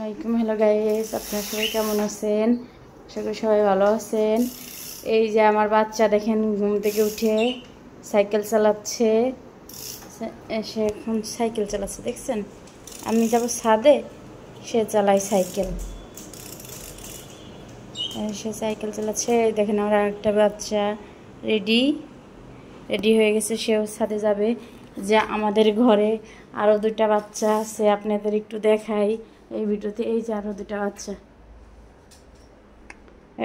আসসালামাইকুম। Hello guys, আপনারা সবাই কেমন আছেন? আশা করি সবাই ভালো আছেন। এই যে আমার বাচ্চা দেখেন ঘুম থেকে উঠে সাইকেল চালাচ্ছে। সে এখন সাইকেল চালাচ্ছে দেখছেন। আমি যাব ছাদে, সে চালায় সাইকেল। সে সাইকেল চালাচ্ছে। দেখেন আমার একটা বাচ্চা রেডি হয়ে গেছে, সেও ছাদে যাবে। যে আমাদের ঘরে আরও দুইটা বাচ্চা আছে, আপনাদের একটু দেখাই এই ভিডিওতে। এই যে আরও দুইটা বাচ্চা,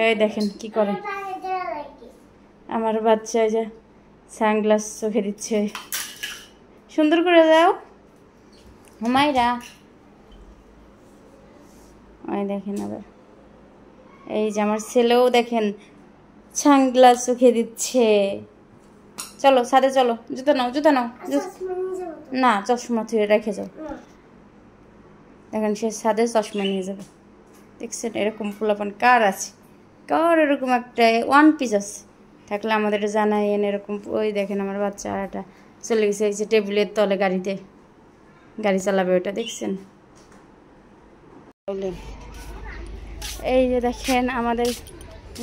এই দেখেন কি করে আমার বাচ্চা। এই যে সানগ্লাস চোখে দিচ্ছে, সুন্দর করে দাও হুমায়রা। ওই দেখেন আবার এই যে আমার ছেলেও দেখেন সানগ্লাস চোখে দিচ্ছে। চলো ছাদে চলো, জুতো নাও না, চশমা থুয়ে রেখে যাও। দেখেন সে ছাদে চশমা নিয়ে যাবে দেখছেন। এরকম পোলাপান কার আছে? কার এরকম একটা ওয়ান পিস আছে থাকলে আমাদের জানাইন এরকম। ওই দেখেন আমার বাচ্চা আরটা চলে গেছে এই যে টেবিলের তলে, গাড়ি চালাবে ওটা দেখছেন। এই যে দেখেন আমাদের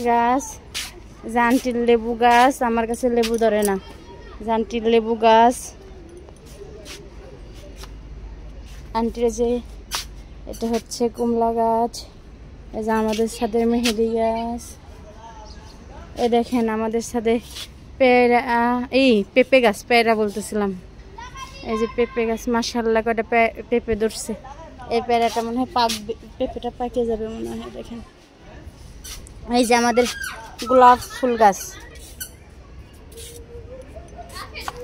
গাছ, জানটির লেবু গাছ। আমার কাছে লেবু ধরে না, জানটির লেবু গাছ। আন্টির যে এটা হচ্ছে কমলা গাছ। এই যে আমাদের ছাদে মেহেদি গাছ। এই দেখেন আমাদের ছাদে পেয়ারা, এই পেঁপে গাছ, পেয়ারা বলতেছিলাম। এই যে পেঁপে গাছ, মাশাআল্লাহ কয়টা পেঁপে ধরছে। এই পেয়ারাটা মনে হয় পাকবে, পেঁপেটা পাকে যাবে মনে হয়। দেখেন এই যে আমাদের গোলাপ ফুল গাছ,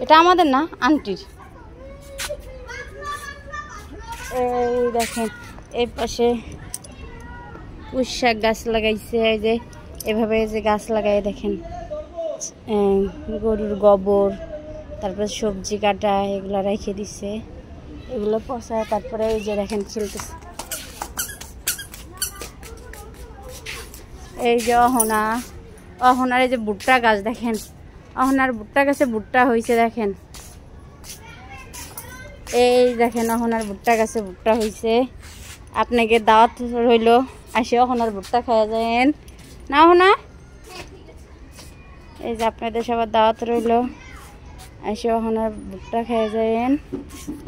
এটা আমাদের না, আন্টির। এই দেখেন এই পাশে পুঁই শাক গাছ লাগাইছে। এই যে এভাবে যে গাছ লাগাই দেখেন, গরুর গোবর, তারপরে সবজি কাটা এগুলো রেখে দিছে, এগুলো পচায়। তারপরে এই যে দেখেন খেলতেছে। এই যে অহনার এই যে ভুট্টা গাছ দেখেন, অহনার ভুট্টা গাছে ভুট্টা হয়েছে দেখেন। এই দেখেন অহনার ভুট্টা গাছে ভুট্টা হয়েছে। আপনাকে দাওয়াত রইল, আসে অহনার ভুট্টা খাওয়া যায়েন না অহনা। এই যে আপনাদের সবার দাওয়াত রইল, আসে অহনার ভুট্টা খাওয়া যায়েন।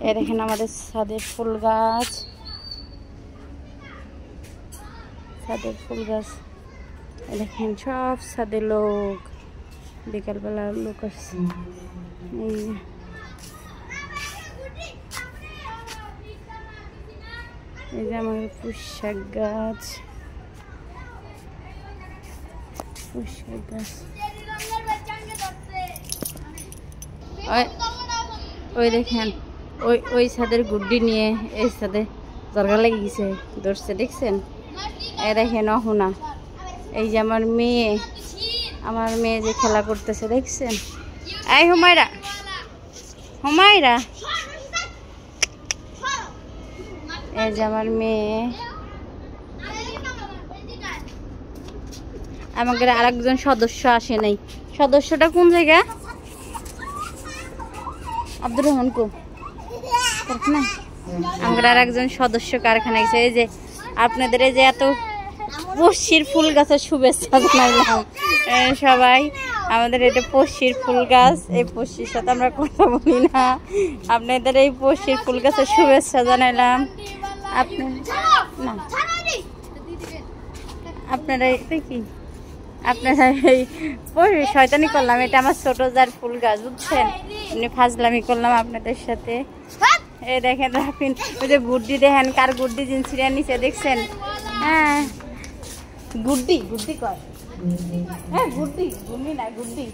এই দেখেন আমাদের ছাদের ফুল গাছ, দেখেন সব ছাদে লোক, বিকালবেলা লোক আসছে। এই যে আমার পুঁই শাক গাছ, ওই দেখেন ওই ছাদের গুড্ডি নিয়ে এই ছাদে দরকার লেগে গেছে, ধরছে দেখছেন। এই দেখেন অহনা, এই যে আমার মেয়ে যে খেলা করতেছে দেখছেন। এই হুমায়রা, এই যে আমার মেয়ে। আমাদের আরেকজন সদস্য আসে নাই, সদস্যটা কোন জায়গা? আব্দুর রহমান কো কারখানা। আমাদের আরেকজন সদস্য কারখানা গেছে। এই যে আপনাদের এই যে এত পশির ফুল গাছের শুভেচ্ছা জানাইলাম সবাই। আমাদের এটা পশির ফুল গাছ, এই পশির সাথে আমরা কথা বলি না। আপনাদের এই পশির ফুল গাছের শুভেচ্ছা জানাইলাম। আপনারা কি আপনারা এই শয়তানি করলাম। এটা আমার ছোট যার ফুল গাছ বুঝছেন, এমনি ফাজলামি করলাম আপনাদের সাথে। এই দেখেন রাফিন ওই যে গুড্ডি, দেখেন কার গুড্ডি জিন্সিরা নিচে দেখছেন। হ্যাঁ গুড্ডি কয়, হ্যাঁ গুড্ডি না গুড্ডি।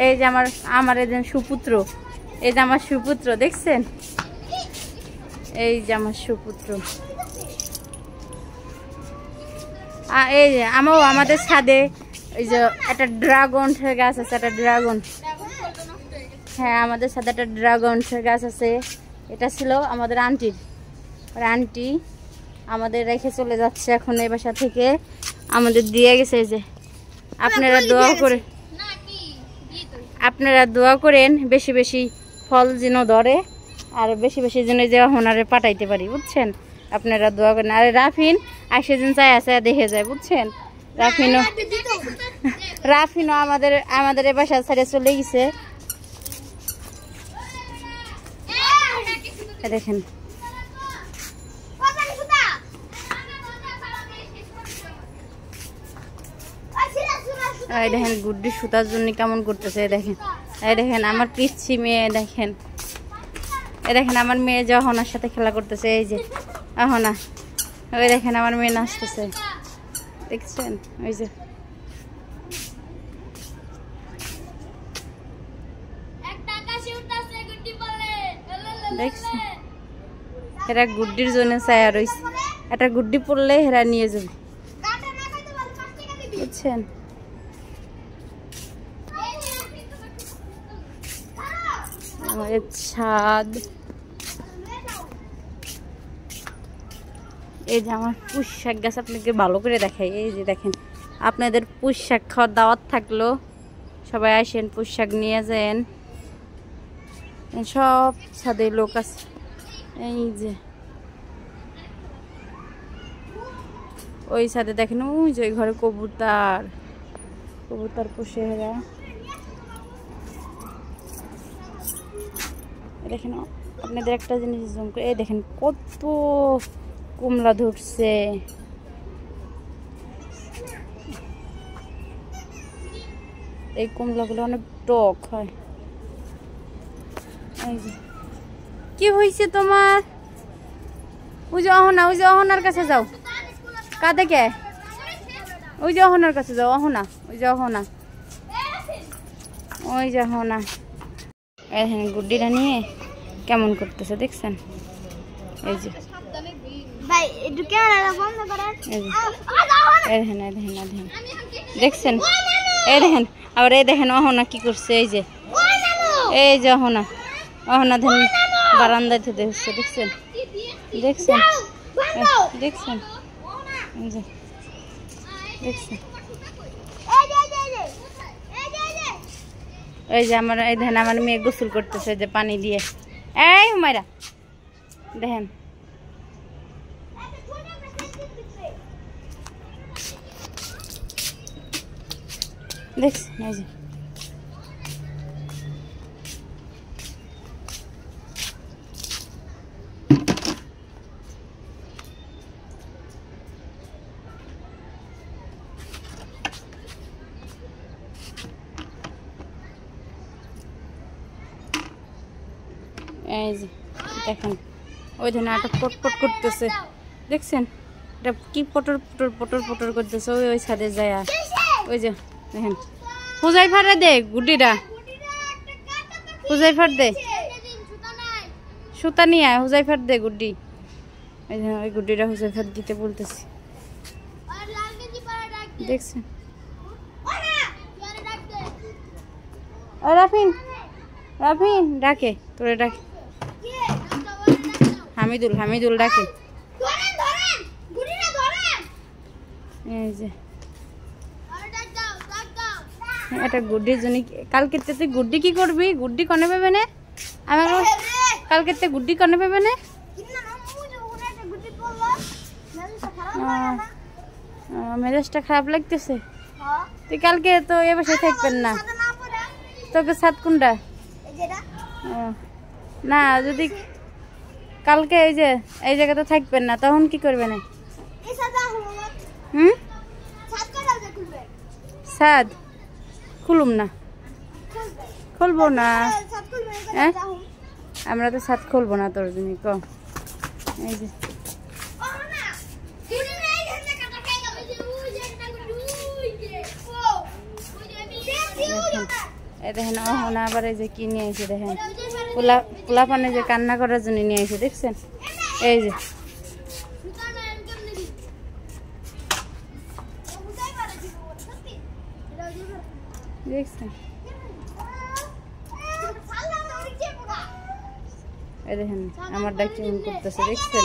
এই যে আমার এই যে সুপুত্র, এই যে আমার সুপুত্র দেখছেন। এই যে আমার সুপুত্র। এই যে আমাদের ছাদে এই যে একটা ড্রাগন গাছ আছে, একটা ড্রাগন। হ্যাঁ আমাদের ছাদে একটা ড্রাগন গাছ আছে। এটা ছিল আমাদের আন্টির, আন্টি আমাদের রেখে চলে যাচ্ছে এখন এই বাসা থেকে, আমাদের দিয়ে গেছে। এই যে আপনারা দোয়া করেন বেশি ফল যেন ধরে, আর বেশি যেন যে ওনারে পাঠাইতে পারি বুঝছেন। আপনারা দোয়া করেন। আর রাফিন আসে দিন চাই আছে দেখে যায়, বুঝছেন? রাফিনও আমাদের এ বাসা ছেড়ে চলে গেছে। দেখেন দেখেন গুড্ডি সুতার জন্য কেমন করতেছে। দেখেন দেখেন আমার পিচ্ছি মেয়ে, দেখেন দেখেন আমার মেয়ে যে অহনার সাথে খেলা করতেছে। এই যে অহনা, ওই দেখেন আমার মেয়ে নাচতেছে, দেখছেন? ওই যে দেখছেন, এরা গুড্ডির জন্য চায়া রইছে। একটা গুড্ডি পড়লে হেরা নিয়ে যাবে, বুঝছেন? ছাদ, এই যে আমার পুঁই শাক গাছ আপনাকে ভালো করে দেখাই। এই যে দেখেন, আপনাদের পুঁই শাক খাওয়ার দাওয়াত থাকলো, সবাই আসেন, পুঁই শাক নিয়ে যান। সব ছাদে লোক আছে। এই যে ওই ছাদে দেখেন, ওই যে ওই ঘরে কবুতর পোষে এরা। দেখেন আপনাদের একটা জিনিস জুম করে, এই দেখেন কত কমলা ধরছে। এই কমলাগুলো অনেক টক হয়। এই যে কি হয়েছে তোমার? ওই যে অহনার কাছে যাও। কাঁদে কে? ওই যে অহনার কাছে যাও। অহনা, ওই যে অহনা, ওই যে অহনা। দেখেন গুড্ডিটা নিয়ে কেমন করতেছে, দেখছেন? এই যে দেখছেন? এই দেখেন আবার, এই দেখেন অহনা কি করছে। এই যে অহনা দেখেন বারান্দায় ধুতে হচ্ছে, দেখছেন? দেখছেন দেখছেন দেখছেন? এই যে আমার, এই দেখেন আমার মেয়ে গোসল করতেছে যে পানি দিয়ে। এই হুমায়রা দেখেন, দেখছেন? এই যে দেখেন ওই ধরনের একটা পটপট করতেছে, দেখছেন? এটা কি পটর করতেছে। ওই ছাদে যায়, ওই যে দেখেন হুজাইফারে দে গুড্ডিটা, হুজাইফার দে সুতা নিয়ে, হুজাইফার দে গুড্ডি। এই যে ওই গুড্ডিটা হুজাইফার দিতে বলতেছি, দেখছেন? রাফিন ডাকে, তোরে ডাকে, হামিদুল ডাকে। এই যে এটা গুড্ডির জন্য। কালকে তুই গুড্ডি কি করবি? গুড্ডি কনে পাবে না? আমি কালকে গুড্ডি কনে পাবে না? মেজাজটা খারাপ লাগতেছে। তুই কালকে তো এ বাসায় থাকবেন না, তোকে ছাদ কোনটা? না যদি কালকে এই জায়গাতে থাকবেন না, তখন কি করবে না? ছাদ খুলুম না, খুলবো না। হ্যাঁ আমরা তো ছাদ খুলবো না তোর জন্য। ক এই যে দেখেন অহনা আবার এই যে কি নিয়ে এসে, দেখেন পোলা পানে যে কান্না করার জন্য নিয়ে এসে, দেখছেন? এই যে দেখছেন? এই দেখেন আমার ডাক কেমন করতেছে, দেখছেন?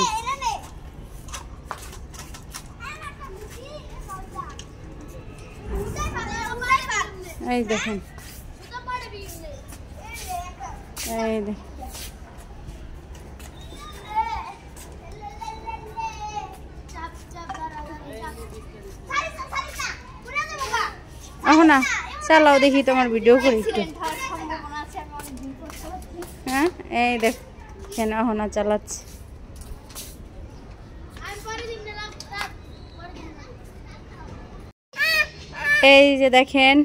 এই দেখেন, এই দেখেন এখন না চালাও দেখি তোমার ভিডিও করি একটু। হ্যাঁ এই দেখেন এখন না চালাচ্ছে। এই যে দেখেন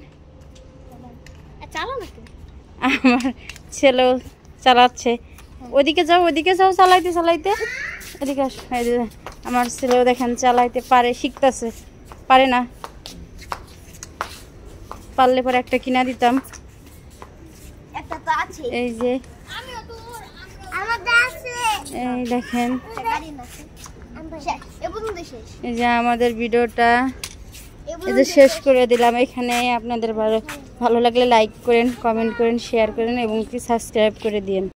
আমার ছেলেও চালাচ্ছে। ওদিকে যাও চালাইতে চালাইতে, এদিকে আসো। এই যে আমার ছেলেও দেখেন চালাইতে পারে, শিখতেছে, পারে না, পারলে পরে একটা কিনা দিতাম। এই যে এই দেখেন, এই যে আমাদের ভিডিওটা এই যে শেষ করে দিলাম এখানে। আপনাদের ভালো লাগলে লাইক করেন, কমেন্ট করেন, শেয়ার করেন এবং কি সাবস্ক্রাইব করে দিন।